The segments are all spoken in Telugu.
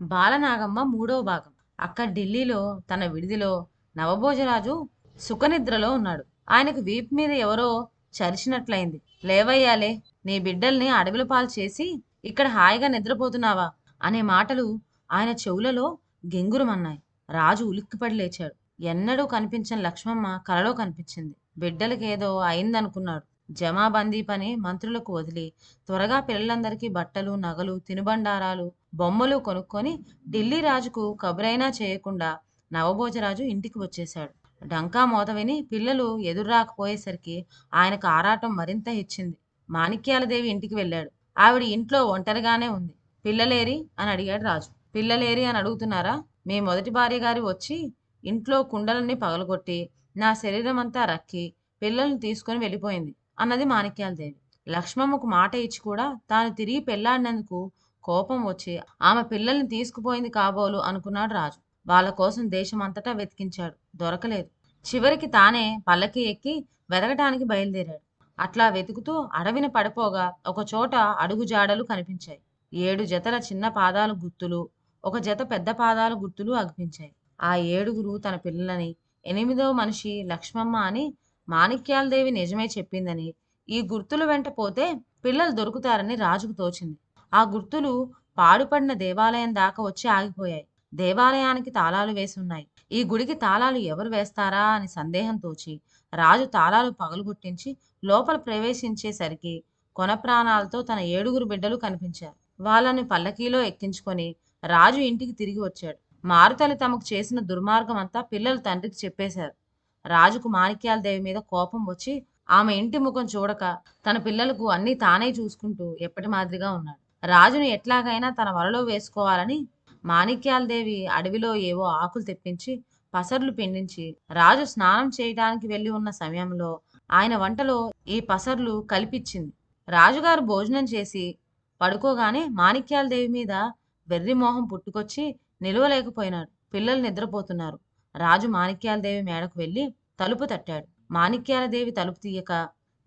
బాలనాగమ్మ మూడవ భాగం. అక్కడ ఢిల్లీలో తన విడిదిలో నవభోజరాజు సుఖనిద్రలో ఉన్నాడు. ఆయనకు వీపు మీద ఎవరో చరిచినట్లయింది. లేవయ్యాలే, నీ బిడ్డల్ని అడవిల పాలు చేసి ఇక్కడ హాయిగా నిద్రపోతున్నావా అనే మాటలు ఆయన చెవులలో గెంగురుమన్నాయి. రాజు ఉలిక్కిపడి లేచాడు. ఎన్నడూ కనిపించని లక్ష్మమ్మ కలలో కనిపించింది. బిడ్డలకేదో అయిందనుకున్నాడు. జమాబందీ పని మంత్రులకు వదిలి త్వరగా పిల్లలందరికీ బట్టలు, నగలు, తినుబండారాలు, బొమ్మలు కొనుక్కొని ఢిల్లీ రాజుకు కబురైనా చేయకుండా నవభోజరాజు ఇంటికి వచ్చేశాడు. డంకా మోత విని పిల్లలు ఎదురు రాకపోయేసరికి ఆయనకు ఆరాటం మరింత హెచ్చింది. మాణిక్యాలదేవి ఇంటికి వెళ్ళాడు. ఆవిడ ఇంట్లో ఒంటరిగానే ఉంది. పిల్లలేరి అని అడిగాడు రాజు. పిల్లలేరి అని అడుగుతున్నారా? మీ మొదటి భార్య గారి వచ్చి ఇంట్లో కుండలన్నీ పగలగొట్టి నా శరీరం అంతా రక్కి పిల్లల్ని తీసుకొని వెళ్ళిపోయింది అన్నది మాణిక్యాలదేవి. లక్ష్మమ్మకు మాట ఇచ్చి కూడా తాను తిరిగి పెళ్లాడినందుకు కోపం వచ్చి ఆమె పిల్లల్ని తీసుకుపోయింది కాబోలు అనుకున్నాడు రాజు. వాళ్ళ కోసం దేశమంతటా వెతికించాడు. దొరకలేదు. చివరికి తానే పల్లకి ఎక్కి వెతకటానికి బయలుదేరాడు. అట్లా వెతుకుతూ అడవిని పడిపోగా ఒక చోట అడుగు జాడలు కనిపించాయి. 7 జతల చిన్న పాదాలు గుర్తులు, ఒక జత పెద్ద పాదాలు గుర్తులు అగుపించాయి. ఆ 7గురు తన పిల్లలని 8వ మనిషి లక్ష్మమ్మ అని మాణిక్యాలదేవి నిజమే చెప్పిందని, ఈ గుర్తులు వెంట పోతే పిల్లలు దొరుకుతారని రాజుకు తోచింది. ఆ గుర్తులు పాడుపడిన దేవాలయం దాకా వచ్చి ఆగిపోయాయి. దేవాలయానికి తాళాలు వేసి ఉన్నాయి. ఈ గుడికి తాళాలు ఎవరు వేస్తారా అని సందేహం తోచి రాజు తాళాలు పగలుగొట్టించి లోపల ప్రవేశించేసరికి కొన ప్రాణాలతో తన 7గురు బిడ్డలు కనిపించారు. వాళ్ళని పల్లకీలో ఎక్కించుకొని రాజు ఇంటికి తిరిగి వచ్చాడు. మారుతల్లి తమకు చేసిన దుర్మార్గం అంతా పిల్లలు తండ్రికి చెప్పేశారు. రాజుకు మాణిక్యాలదేవి మీద కోపం వచ్చి ఆమె ఇంటి ముఖం చూడక తన పిల్లలకు అన్నీ తానే చూసుకుంటూ ఎప్పటి మాదిరిగా ఉన్నాడు. రాజును ఎట్లాగైనా తన వలలో వేసుకోవాలని మాణిక్యాలదేవి అడవిలో ఏవో ఆకులు తెప్పించి పసర్లు పిండించి రాజు స్నానం చేయటానికి వెళ్ళి ఉన్న సమయంలో ఆయన వంటలో ఈ పసర్లు కలిపిచ్చింది. రాజుగారు భోజనం చేసి పడుకోగానే మాణిక్యాలదేవి మీద వెర్రిమోహం పుట్టుకొచ్చి నిలవలేకపోయినాడు. పిల్లలు నిద్రపోతున్నారు. రాజు మాణిక్యాలదేవి మేడకు వెళ్ళి తలుపు తట్టాడు. మాణిక్యాలదేవి తలుపు తీయక,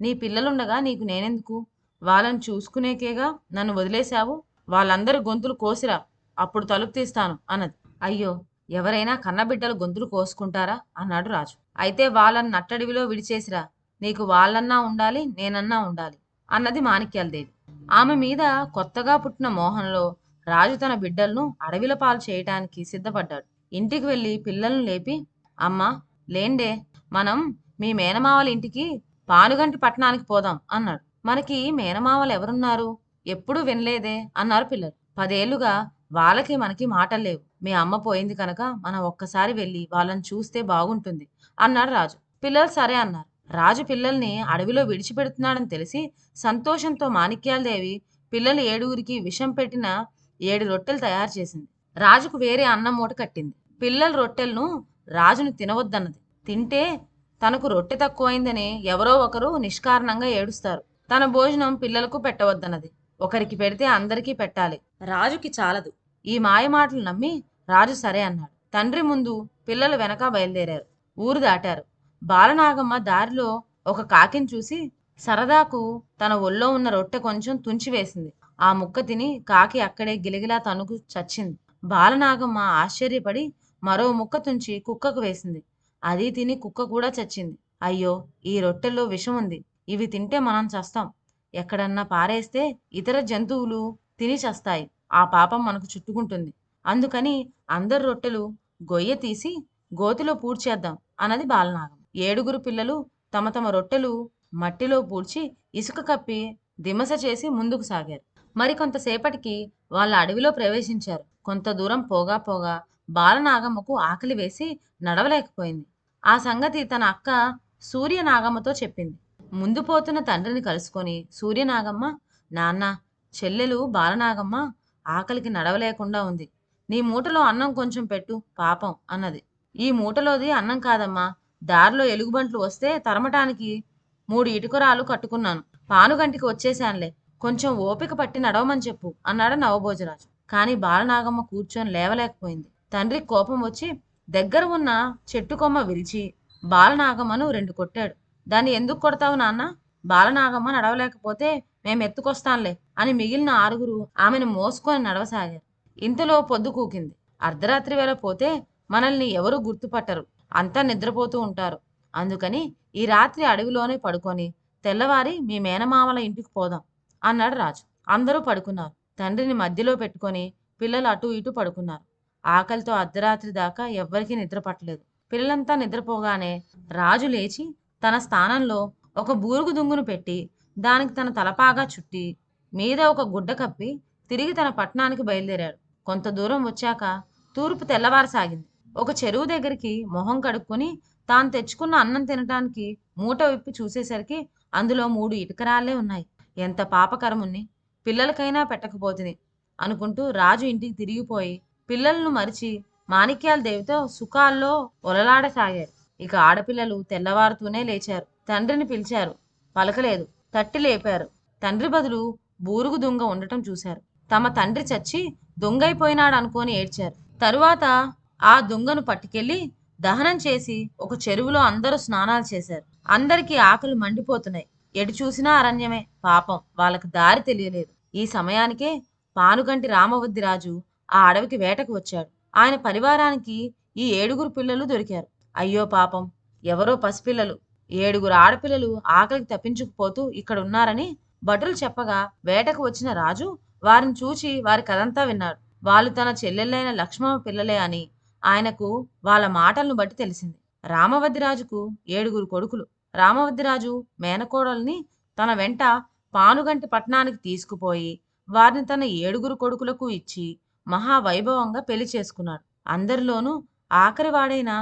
నీ పిల్లలుండగా నీకు నేనెందుకు? వాళ్ళని చూసుకునేకేగా నన్ను వదిలేశావు. వాళ్ళందరి గొంతులు కోసిరా, అప్పుడు తలుపు తీస్తాను అన్నది. అయ్యో, ఎవరైనా కన్నబిడ్డలు గొంతులు కోసుకుంటారా అన్నాడు రాజు. అయితే వాళ్ళని నట్టడివిలో విడిచేసిరా, నీకు వాళ్ళన్నా ఉండాలి, నేనన్నా ఉండాలి అన్నది మాణిక్యాలదేవి. ఆమె మీద కొత్తగా పుట్టిన మోహంలో రాజు తన బిడ్డలను అడవిల పాలు చేయటానికి సిద్ధపడ్డాడు. ఇంటికి వెళ్ళి పిల్లలను లేపి, అమ్మా లేండే, మనం మీ మేనమావల ఇంటికి పానుగంటి పట్టణానికి పోదాం అన్నాడు. మనకి మేనమావలు ఎవరున్నారు? ఎప్పుడూ వినలేదే అన్నారు పిల్లలు. 10 ఏళ్లుగా వాళ్ళకి మనకి మాటలు లేవు. మీ అమ్మ పోయింది కనుక మనం ఒక్కసారి వెళ్ళి వాళ్ళని చూస్తే బాగుంటుంది అన్నాడు రాజు. పిల్లలు సరే అన్నారు. రాజు పిల్లల్ని అడవిలో విడిచిపెడుతున్నాడని తెలిసి సంతోషంతో మాణిక్యాలదేవి పిల్లలు 7గురికి విషం పెట్టిన 7 రొట్టెలు తయారు చేసింది. రాజుకు వేరే అన్నం మూట కట్టింది. పిల్లల రొట్టెలను రాజును తినవద్దన్నది. తింటే తనకు రొట్టె తక్కువైందని ఎవరో ఒకరు నిష్కారణంగా ఏడుస్తారు. తన భోజనం పిల్లలకు పెట్టవద్దన్నది. ఒకరికి పెడితే అందరికీ పెట్టాలి. రాజుకి చాలదు. ఈ మాయ మాటలు నమ్మి రాజు సరే అన్నాడు. తండ్రి ముందు, పిల్లలు వెనక బయలుదేరారు. ఊరు దాటారు. బాలనాగమ్మ దారిలో ఒక కాకిని చూసి సరదాకు తన ఒళ్ళో ఉన్న రొట్టె కొంచెం తుంచివేసింది. ఆ ముక్క తిని కాకి అక్కడే గిలగిలా తనుకు చచ్చింది. బాలనాగమ్మ ఆశ్చర్యపడి మరో ముక్క తుంచి కుక్కకు వేసింది. అది తిని కుక్క కూడా చచ్చింది. అయ్యో, ఈ రొట్టెల్లో విషం ఉంది. ఇవి తింటే మనం చస్తాం. ఎక్కడన్నా పారేస్తే ఇతర జంతువులు తిని చస్తాయి. ఆ పాపం మనకు చుట్టుకుంటుంది. అందుకని అందరు రొట్టెలు గొయ్య తీసి గోతిలో పూడ్చేద్దాం అన్నది బాలనాగం. 7గురు పిల్లలు తమ తమ రొట్టెలు మట్టిలో పూడ్చి ఇసుక కప్పి దిమస చేసి ముందుకు సాగారు. మరికొంతసేపటికి వాళ్ళ అడవిలో ప్రవేశించారు. కొంత దూరం పోగా పోగా బాలనాగమ్మకు ఆకలి వేసి నడవలేకపోయింది. ఆ సంగతి తన అక్క సూర్యనాగమ్మతో చెప్పింది. ముందు పోతున్న తండ్రిని కలుసుకొని సూర్యనాగమ్మ, నాన్న, చెల్లెలు బాలనాగమ్మ ఆకలికి నడవలేకుండా ఉంది. నీ మూటలో అన్నం కొంచెం పెట్టు పాపం అన్నది. ఈ మూటలోది అన్నం కాదమ్మా, దారిలో ఎలుగుబంట్లు వస్తే తరమటానికి 3 ఇటుకరాలు కట్టుకున్నాను. పానుగంటికి వచ్చేశానులే, కొంచెం ఓపిక పట్టి నడవమని చెప్పు అన్నాడు నవభోజరాజు. కాని బాలనాగమ్మ కూర్చొని లేవలేకపోయింది. తండ్రికి కోపం వచ్చి దగ్గర ఉన్న చెట్టు కొమ్మ విరిచి బాలనాగమ్మను 2 కొట్టాడు. దాన్ని ఎందుకు కొడతావు నాన్న? బాలనాగమ్మ నడవలేకపోతే మేమెత్తుకొస్తాంలే అని మిగిలిన 6గురు ఆమెను మోసుకొని నడవసాగారు. ఇంతలో పొద్దు కూకింది. అర్ధరాత్రి వేళ పోతే మనల్ని ఎవరూ గుర్తుపట్టరు. అంతా నిద్రపోతూ ఉంటారు. అందుకని ఈ రాత్రి అడవిలోనే పడుకొని తెల్లవారి మీ మేనమామల ఇంటికి పోదాం అన్నాడు రాజు. అందరూ పడుకున్నారు. తండ్రిని మధ్యలో పెట్టుకొని పిల్లలు అటూ ఇటూ పడుకున్నారు. ఆకలితో అర్ధరాత్రి దాకా ఎవ్వరికీ నిద్ర పట్టలేదు. పిల్లలంతా నిద్రపోగానే రాజు లేచి తన స్థానంలో ఒక బూరుగు దుంగును పెట్టి దానికి తన తలపాగా చుట్టి మీద ఒక గుడ్డ కప్పి తిరిగి తన పట్టణానికి బయలుదేరాడు. కొంత దూరం వచ్చాక తూర్పు తెల్లవారసాగింది. ఒక చెరువు దగ్గరికి మొహం కడుక్కొని తాను తెచ్చుకున్న అన్నం తినటానికి మూట విప్పి చూసేసరికి అందులో 3 ఇటుకరాళ్లే ఉన్నాయి. ఎంత పాపకరముని, పిల్లలకైనా పెట్టకపోతిని అనుకుంటూ రాజు ఇంటికి తిరిగిపోయి పిల్లలను మరిచి మాణిక్యాల దేవితో సుఖాల్లో ఒలలాడసాగాడు. ఇక ఆడపిల్లలు తెల్లవారుతూనే లేచారు. తండ్రిని పిలిచారు, పలకలేదు. తట్టి లేపారు. తండ్రి బదులు బూరుగు దొంగ ఉండటం చూశారు. తమ తండ్రి చచ్చి దొంగైపోయినాడు అనుకొని ఏడ్చారు. తరువాత ఆ దొంగను పట్టుకెళ్లి దహనం చేసి ఒక చెరువులో అందరూ స్నానాలు చేశారు. అందరికీ ఆకలి మండిపోతున్నాయి. ఎటు చూసినా అరణ్యమే. పాపం వాళ్ళకి దారి తెలియలేదు. ఈ సమయానికే పానుగంటి రామవద్దిరాజు ఆ అడవికి వేటకు వచ్చాడు. ఆయన పరివారానికి ఈ 7 పిల్లలు దొరికారు. అయ్యో పాపం, ఎవరో పసిపిల్లలు, 7 ఆడపిల్లలు ఆకలికి తప్పించుకుపోతూ ఇక్కడున్నారని భటులు చెప్పగా వేటకు వచ్చిన రాజు వారిని చూచి వారి కథంతా విన్నాడు. వాళ్ళు తన చెల్లెళ్ళైన లక్ష్మమ్మ పిల్లలే అని ఆయనకు వాళ్ళ మాటలను బట్టి తెలిసింది. రామవద్దిరాజుకు 7 కొడుకులు. రామవద్దిరాజు మేనకోడల్ని తన వెంట పానుగంటి పట్టణానికి తీసుకుపోయి వారిని తన 7 కొడుకులకు ఇచ్చి మహావైభవంగా పెళ్లి చేసుకున్నాడు. అందరిలోనూ ఆఖరివాడైన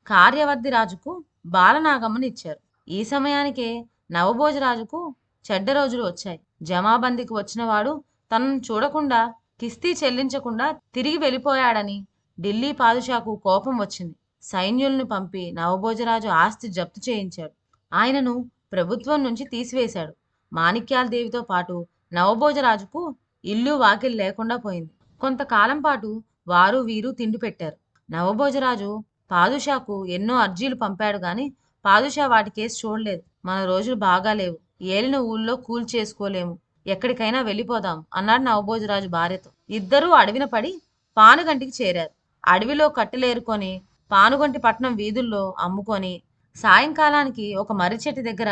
కార్యవద్దిరాజుకు బాలనాగమ్మని ఇచ్చారు. ఈ సమయానికే నవభోజరాజుకు చెడ్డ రోజులు వచ్చాయి. జమాబందీకి వచ్చినవాడు తనను చూడకుండా కిస్తీ చెల్లించకుండా తిరిగి వెళ్ళిపోయాడని ఢిల్లీ పాదుషాకు కోపం వచ్చింది. సైన్యుల్ని పంపి నవభోజరాజు ఆస్తి జప్తు చేయించాడు. ఆయనను ప్రభుత్వం నుంచి తీసివేశాడు. మాణిక్యాల దేవితో పాటు నవభోజరాజుకు ఇల్లు వాకిలి లేకుండా పోయింది. కొంతకాలం పాటు వారు వీరు తిండి పెట్టారు. నవభోజరాజు పాదుషాకు ఎన్నో అర్జీలు పంపాడు గాని పాదుషా వాటి కేసు చూడలేదు. మన రోజులు బాగాలేవు, ఏలిన ఊళ్ళో కూల్ చేసుకోలేము, ఎక్కడికైనా వెళ్ళిపోదాం అన్నాడు నవభోజరాజు భార్యతో. ఇద్దరూ అడవిన పడి పానుగంటికి చేరారు. అడవిలో కట్టెలేరుకొని పానుగంటి పట్నం వీధుల్లో అమ్ముకొని సాయంకాలానికి ఒక మర్రి చెట్టు దగ్గర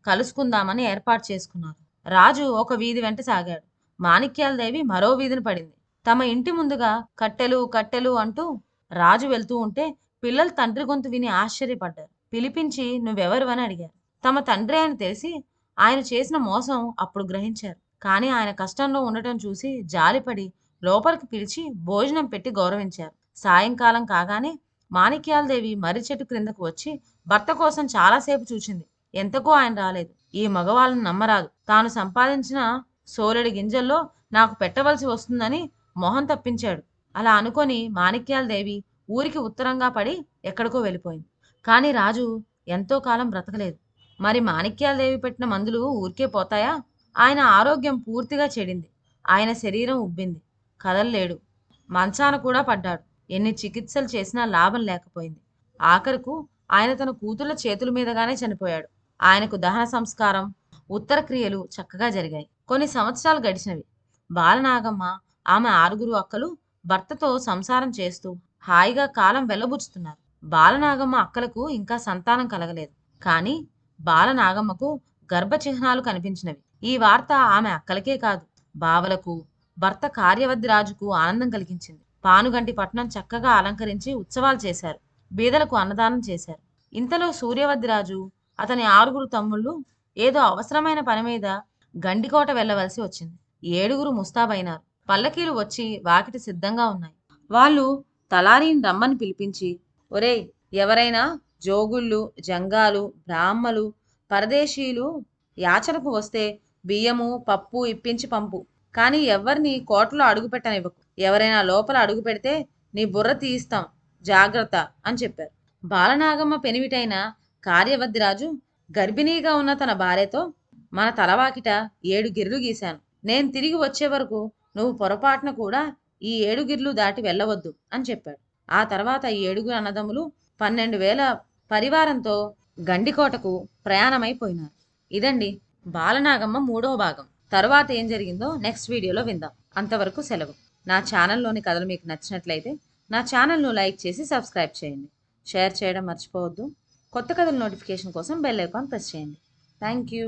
కలుసుకుందామని ఏర్పాటు చేసుకున్నారు. రాజు ఒక వీధి వెంట సాగాడు. మాణిక్యాల దేవి మరో వీధిని పడింది. తమ ఇంటి ముందుగా కట్టెలు కట్టెలు అంటూ రాజు వెళ్తూ ఉంటే పిల్లలు తండ్రి గొంతు విని ఆశ్చర్యపడ్డారు. పిలిపించి నువ్వెవరు అని అడిగారు. తమ తండ్రి అని తెలిసి ఆయన చేసిన మోసం అప్పుడు గ్రహించారు. కానీ ఆయన కష్టంలో ఉండటం చూసి జాలిపడి లోపలికి పిలిచి భోజనం పెట్టి గౌరవించారు. సాయంకాలం కాగానే మాణిక్యాలదేవి మర్రి చెట్టు క్రిందకు వచ్చి భర్త కోసం చాలాసేపు చూచింది. ఎంతకో ఆయన రాలేదు. ఈ మగవాళ్ళను నమ్మరాదు. తాను సంపాదించిన సోలెడి గింజల్లో నాకు పెట్టవలసి వస్తుందని మొహం తప్పించాడు. అలా అనుకొని మాణిక్యాలదేవి ఊరికి ఉత్తరంగా పడి ఎక్కడికో వెళ్ళిపోయింది. కానీ రాజు ఎంతో కాలం బ్రతకలేదు. మరి మాణిక్యాలదేవి పెట్టిన మందులు ఊరికే పోతాయా? ఆయన ఆరోగ్యం పూర్తిగా చెడింది. ఆయన శరీరం ఉబ్బింది. కదల్లేడు. మంచాన కూడా పడ్డాడు. ఎన్ని చికిత్సలు చేసినా లాభం లేకపోయింది. ఆఖరుకు ఆయన తన కూతుళ్ళ చేతుల మీదగానే చనిపోయాడు. ఆయనకు దహన సంస్కారం, ఉత్తర క్రియలు చక్కగా జరిగాయి. కొన్ని సంవత్సరాలు గడిచినవి. బాలనాగమ్మ, ఆమె 6 అక్కలు భర్తతో సంసారం చేస్తూ హాయిగా కాలం వెళ్లబుచ్చుతున్నారు. బాలనాగమ్మ అక్కలకు ఇంకా సంతానం కలగలేదు. కానీ బాలనాగమ్మకు గర్భ చిహ్నాలు కనిపించినవి. ఈ వార్త ఆమె అక్కలకే కాదు, బావలకు, భర్త కార్యవద్దిరాజుకు ఆనందం కలిగించింది. పానుగంటి పట్నం చక్కగా అలంకరించి ఉత్సవాలు చేశారు. బీదలకు అన్నదానం చేశారు. ఇంతలో సూర్యవద్దిరాజు, అతని 6 తమ్ముళ్ళు ఏదో అవసరమైన పని మీద గండికోట వెళ్ళవలసి వచ్చింది. 7 ముస్తాబైనారు. పల్లకీలు వచ్చి వాకిటి సిద్ధంగా ఉన్నాయి. వాళ్ళు తలారీని రమ్మని పిలిపించి, ఒరేయ్, ఎవరైనా జోగుళ్ళు, జంగాలు, బ్రాహ్మలు, పరదేశీయులు యాచనకు వస్తే బియ్యము, పప్పు ఇప్పించి పంపు. కానీ ఎవరిని కోటలో అడుగు పెట్టనివ్వకు. ఎవరైనా లోపల అడుగు పెడితే నీ బుర్ర తీయిస్తాం, జాగ్రత్త అని చెప్పారు. బాలనాగమ్మ పెనివిటైన కార్యవద్దిరాజు గర్భిణీగా ఉన్న తన భార్యతో, మన తలవాకిట 7 గిర్లు గీశాను. నేను తిరిగి వచ్చే వరకు నువ్వు పొరపాటున కూడా ఈ 7 గిర్లు దాటి వెళ్ళవద్దు అని చెప్పాడు. ఆ తర్వాత 7 అన్నదమ్ములు 12,000 పరివారంతో గండికోటకు ప్రయాణమైపోయినారు. ఇదండి బాలనాగమ్మ 3వ భాగం. తర్వాత ఏం జరిగిందో నెక్స్ట్ వీడియోలో విందాం. అంతవరకు సెలవు. నా ఛానల్లోని కథలు మీకు నచ్చినట్లయితే నా ఛానల్ను లైక్ చేసి సబ్స్క్రైబ్ చేయండి. షేర్ చేయడం మర్చిపోవద్దు. కొత్త కథల నోటిఫికేషన్ కోసం బెల్ ఐకాన్ ప్రెస్ చేయండి. Thank you.